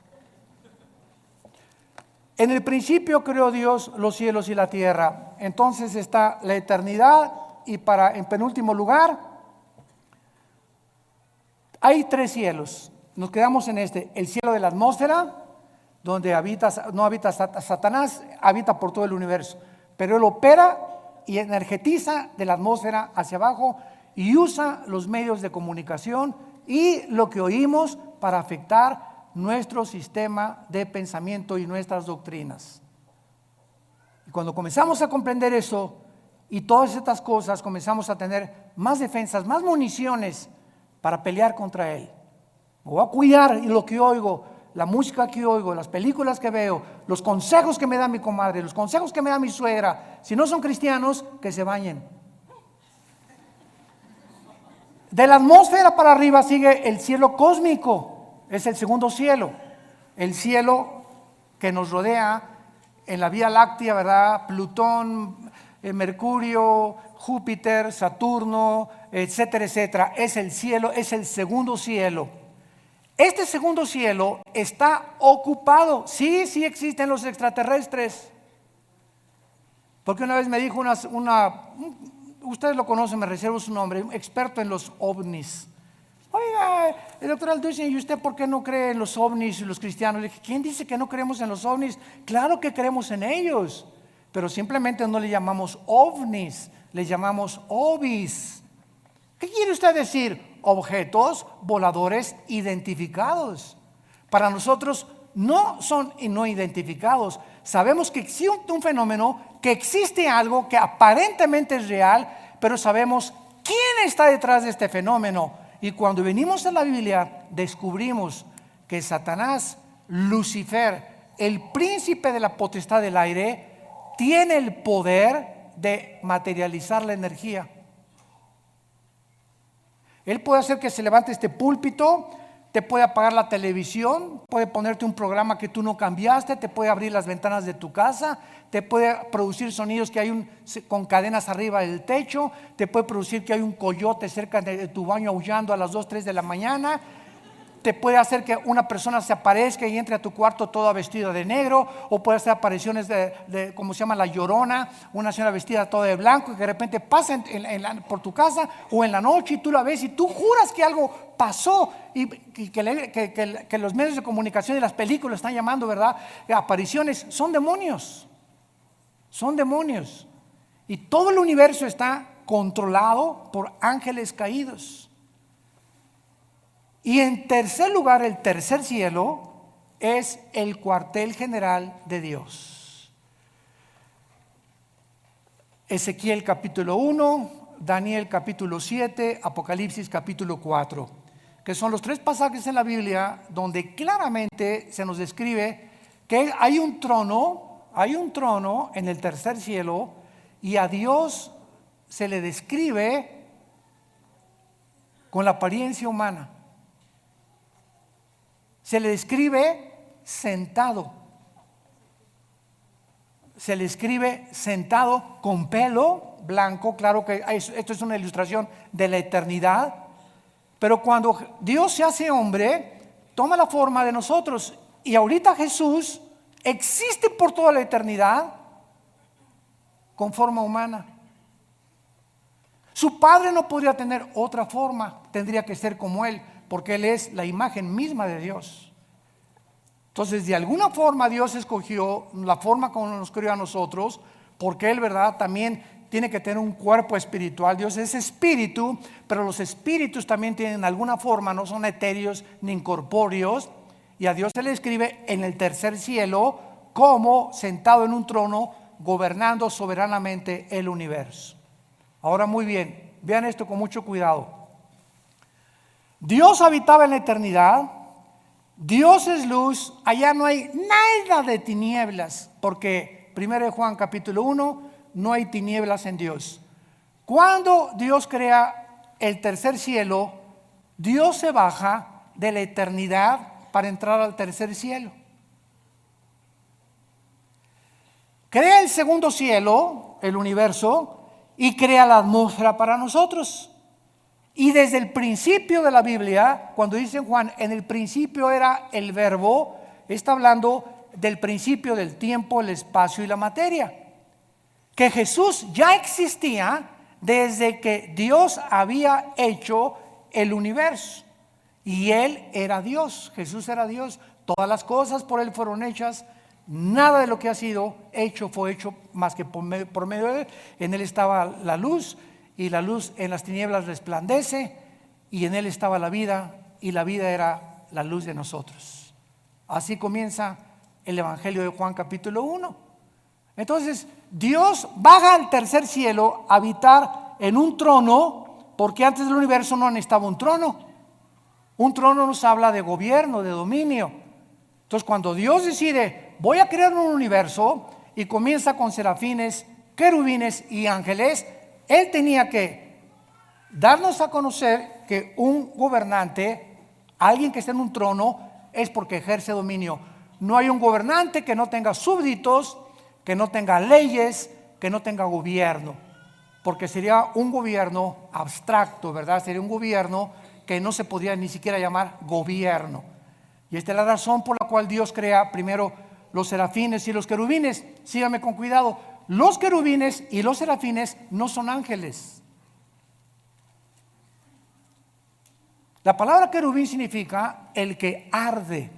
En el principio creó Dios los cielos y la tierra. Entonces está la eternidad y en penúltimo lugar hay tres cielos. Nos quedamos en este: el cielo de la atmósfera, donde no habita Satanás, habita por todo el universo, pero él opera y energetiza de la atmósfera hacia abajo y usa los medios de comunicación y lo que oímos para afectar nuestro sistema de pensamiento y nuestras doctrinas. Y cuando comenzamos a comprender eso y todas estas cosas, comenzamos a tener más defensas, más municiones para pelear contra él. Me voy a cuidar y lo que oigo, la música que oigo, las películas que veo, los consejos que me da mi comadre, los consejos que me da mi suegra. Si no son cristianos, que se bañen. De la atmósfera para arriba sigue el cielo cósmico, es el segundo cielo, el cielo que nos rodea en la Vía Láctea, ¿verdad? Plutón, Mercurio, Júpiter, Saturno, etcétera, etcétera. Es el cielo, es el segundo cielo. Este segundo cielo está ocupado. Sí, sí existen los extraterrestres. Porque una vez me dijo ustedes lo conocen, me reservo su nombre, un experto en los ovnis. Oiga, el doctor Alducin, ¿y usted por qué no cree en los ovnis y los cristianos? Le dije, ¿quién dice que no creemos en los ovnis? Claro que creemos en ellos, pero simplemente no le llamamos ovnis, le llamamos ovis. ¿Qué quiere usted decir? Objetos voladores identificados. Para nosotros no son no identificados. Sabemos que existe un fenómeno, que existe algo que aparentemente es real, pero sabemos quién está detrás de este fenómeno. Y cuando venimos a la Biblia, descubrimos que Satanás, Lucifer, el príncipe de la potestad del aire, tiene el poder de materializar la energía. Él puede hacer que se levante este púlpito, te puede apagar la televisión, puede ponerte un programa que tú no cambiaste, te puede abrir las ventanas de tu casa, te puede producir sonidos que hay con cadenas arriba del techo, te puede producir que hay un coyote cerca de tu baño aullando a las 2, 3 de la mañana, te puede hacer que una persona se aparezca y entre a tu cuarto toda vestida de negro, o puede hacer apariciones de como se llama la Llorona, una señora vestida toda de blanco y que de repente pasa por tu casa o en la noche y tú la ves y tú juras que algo pasó y que los medios de comunicación y las películas están llamando, ¿verdad? Apariciones. Son demonios, y todo el universo está controlado por ángeles caídos. Y en tercer lugar, el tercer cielo es el cuartel general de Dios. Ezequiel capítulo 1, Daniel capítulo 7, Apocalipsis capítulo 4, que son los tres pasajes en la Biblia donde claramente se nos describe que hay un trono en el tercer cielo, y a Dios se le describe con la apariencia humana. Se le describe sentado. Se le escribe sentado con pelo blanco. Claro que esto es una ilustración de la eternidad. Pero cuando Dios se hace hombre, toma la forma de nosotros. Y ahorita Jesús existe por toda la eternidad con forma humana. Su Padre no podría tener otra forma, tendría que ser como Él, porque Él es la imagen misma de Dios. Entonces, de alguna forma Dios escogió la forma como nos creó a nosotros, porque Él, ¿verdad?, también tiene que tener un cuerpo espiritual. Dios es espíritu, pero los espíritus también tienen alguna forma, no son etéreos ni incorpóreos, y a Dios se le escribe en el tercer cielo como sentado en un trono, gobernando soberanamente el universo. Ahora, muy bien, vean esto con mucho cuidado. Dios habitaba en la eternidad, Dios es luz, allá no hay nada de tinieblas, porque 1 Juan capítulo 1, no hay tinieblas en Dios. Cuando Dios crea el tercer cielo, Dios se baja de la eternidad para entrar al tercer cielo. Crea el segundo cielo, el universo, y crea la atmósfera para nosotros. Y desde el principio de la Biblia, cuando dice Juan, en el principio era el verbo, está hablando del principio del tiempo, el espacio y la materia. Que Jesús ya existía desde que Dios había hecho el universo. Y Él era Dios, Jesús era Dios. Todas las cosas por Él fueron hechas. Nada de lo que ha sido hecho fue hecho más que por medio de Él. En Él estaba la luz, y la luz en las tinieblas resplandece, y en Él estaba la vida, y la vida era la luz de nosotros. Así comienza el Evangelio de Juan capítulo 1. Entonces Dios baja al tercer cielo a habitar en un trono, porque antes del universo no necesitaba un trono. Un trono nos habla de gobierno, de dominio. Entonces, cuando Dios decide, voy a crear un universo, y comienza con serafines, querubines y ángeles, Él tenía que darnos a conocer que un gobernante, alguien que esté en un trono, es porque ejerce dominio. No hay un gobernante que no tenga súbditos, que no tenga leyes, que no tenga gobierno, porque sería un gobierno abstracto, ¿verdad? Sería un gobierno que no se podría ni siquiera llamar gobierno. Y esta es la razón por la cual Dios crea primero los serafines y los querubines. Síganme con cuidado. Los querubines y los serafines no son ángeles. La palabra querubín significa el que arde.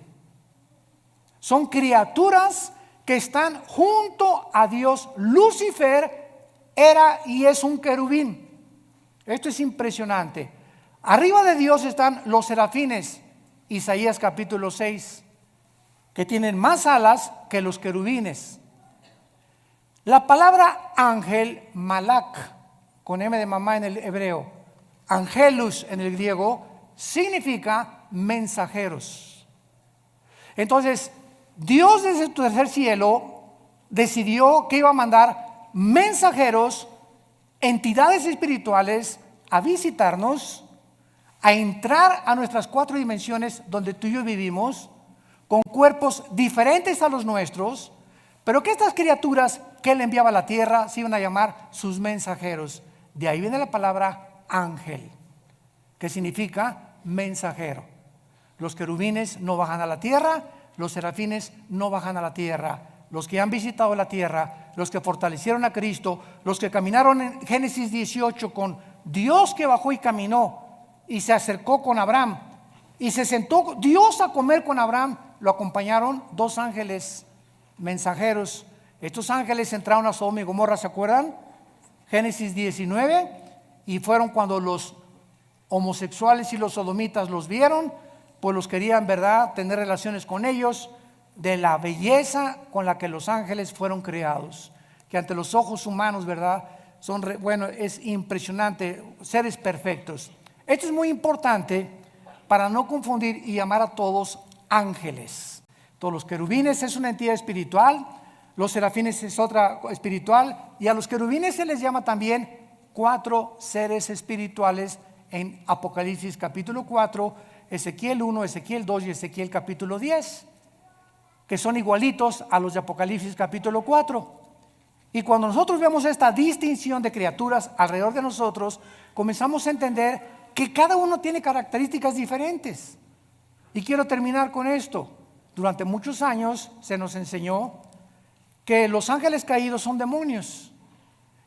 Son criaturas que están junto a Dios. Lucifer era y es un querubín. Esto es impresionante. Arriba de Dios están los serafines, Isaías capítulo 6, que tienen más alas que los querubines. La palabra ángel, malak, con M de mamá en el hebreo, angelus en el griego, significa mensajeros. Entonces, Dios desde su tercer cielo decidió que iba a mandar mensajeros, entidades espirituales, a visitarnos, a entrar a nuestras 4 dimensiones donde tú y yo vivimos, con cuerpos diferentes a los nuestros, pero que estas criaturas que Él enviaba a la tierra se iban a llamar sus mensajeros. De ahí viene la palabra ángel, que significa mensajero. Los querubines no bajan a la tierra, los serafines no bajan a la tierra. Los que han visitado la tierra, los que fortalecieron a Cristo, los que caminaron en Génesis 18 con Dios que bajó y caminó y se acercó con Abraham y se sentó Dios a comer con Abraham, lo acompañaron 2 ángeles mensajeros. Estos ángeles entraron a Sodoma y Gomorra, ¿se acuerdan? Génesis 19, y fueron cuando los homosexuales y los sodomitas los vieron, pues los querían, ¿verdad?, tener relaciones con ellos, de la belleza con la que los ángeles fueron creados, que ante los ojos humanos, ¿verdad?, bueno, es impresionante, seres perfectos. Esto es muy importante para no confundir y llamar a todos ángeles. Todos los querubines es una entidad espiritual, los serafines es otra espiritual, y a los querubines se les llama también 4 seres espirituales en Apocalipsis capítulo 4, Ezequiel 1, Ezequiel 2 y Ezequiel capítulo 10, que son igualitos a los de Apocalipsis capítulo 4. Y cuando nosotros vemos esta distinción de criaturas alrededor de nosotros, comenzamos a entender que cada uno tiene características diferentes. Y quiero terminar con esto. Durante muchos años se nos enseñó que los ángeles caídos son demonios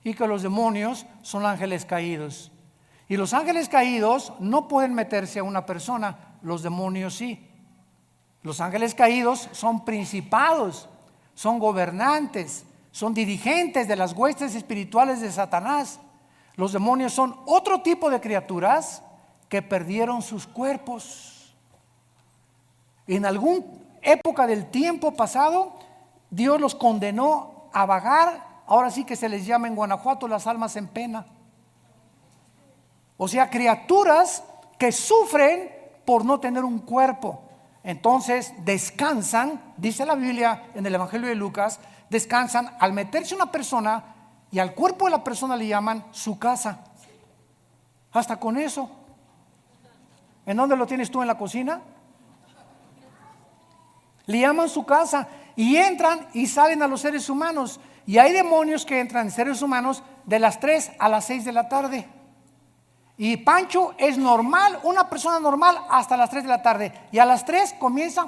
y que los demonios son ángeles caídos. Y los ángeles caídos no pueden meterse a una persona, los demonios sí. Los ángeles caídos son principados, son gobernantes, son dirigentes de las huestes espirituales de Satanás. Los demonios son otro tipo de criaturas que perdieron sus cuerpos. En alguna época del tiempo pasado, Dios los condenó a vagar. Ahora sí que se les llama en Guanajuato las almas en pena. O sea, criaturas que sufren por no tener un cuerpo. Entonces descansan, dice la Biblia en el Evangelio de Lucas, descansan al meterse una persona y al cuerpo de la persona le llaman su casa. Hasta con eso. ¿En dónde lo tienes tú? ¿En la cocina? Le llaman su casa y entran y salen a los seres humanos. Y hay demonios que entran en seres humanos de las 3 a las 6 de la tarde. Y Pancho es normal, una persona normal hasta las 3 de la tarde. Y a las 3 comienza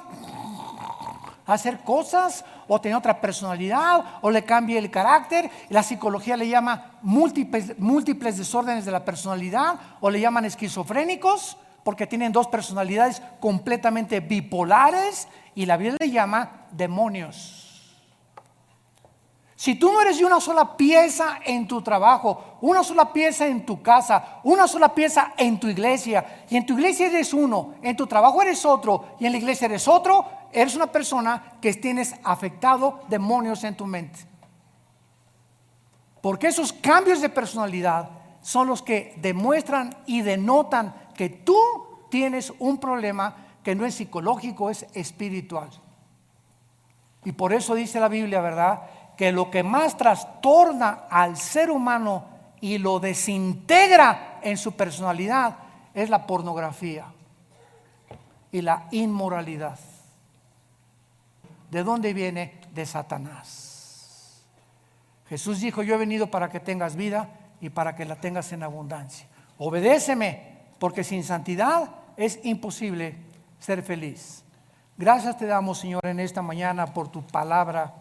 a hacer cosas o tener otra personalidad o le cambia el carácter. La psicología le llama múltiples desórdenes de la personalidad o le llaman esquizofrénicos porque tienen 2 personalidades completamente bipolares y la Biblia le llama demonios. Si tú no eres de una sola pieza en tu trabajo, una sola pieza en tu casa, una sola pieza en tu iglesia, y en tu iglesia eres uno, en tu trabajo eres otro, y en la iglesia eres otro, eres una persona que tienes afectado demonios en tu mente. Porque esos cambios de personalidad son los que demuestran y denotan que tú tienes un problema que no es psicológico, es espiritual. Y por eso dice la Biblia, ¿verdad?, que lo que más trastorna al ser humano y lo desintegra en su personalidad es la pornografía y la inmoralidad. ¿De dónde viene? De Satanás. Jesús dijo: yo he venido para que tengas vida y para que la tengas en abundancia. Obedéceme, porque sin santidad es imposible ser feliz. Gracias te damos, Señor, en esta mañana por tu palabra.